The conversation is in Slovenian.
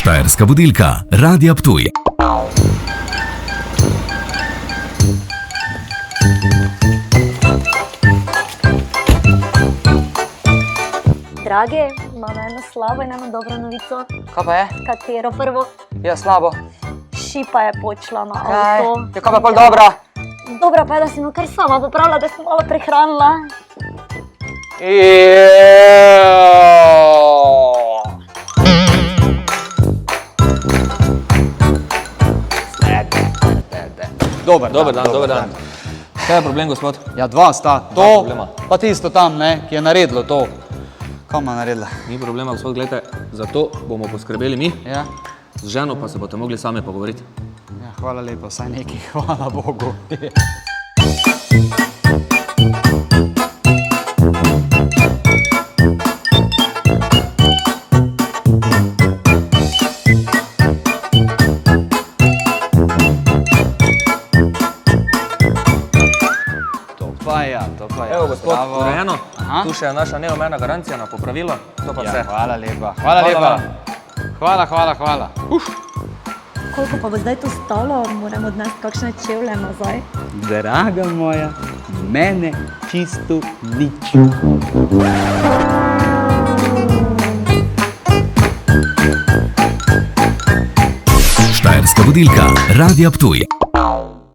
Štajerska budilka, Radia Ptuj. Drage, imam eno slabo in eno dobro novico. Kaj pa je? Katero prvo? Ja, slabo. Šipa je počela na Kaj? avto. Ja, kaj pa pol dobra? Dobra pa je, da sem jo kar sama popravila, da sem malo prehranila. Dober dan. Kaj je problem, gospod? Ja, dva sta. Dva To, problema. pa tisto tam, ne, ki je naredilo to. Kaj ima naredila? Ni problema, gospod, gledajte, za to bomo poskrbeli mi, Ja? z ženo pa se boste mogli sami pogovoriti. Ja, hvala lepa, vsaj nekaj, hvala Bogu. To pa ja. Evo, gospod, Bravo. urejeno, Aha. tu še je naša neomejena garancija na popravilo, to pa vse. Ja, hvala lepa. Hvala lepa. Hvala. Koliko pa bo zdaj to stalo? Moram odnesti kakšne čevlje nazaj. Draga moja, mene čisto nič. Štajerska budilka, Radia Ptuj.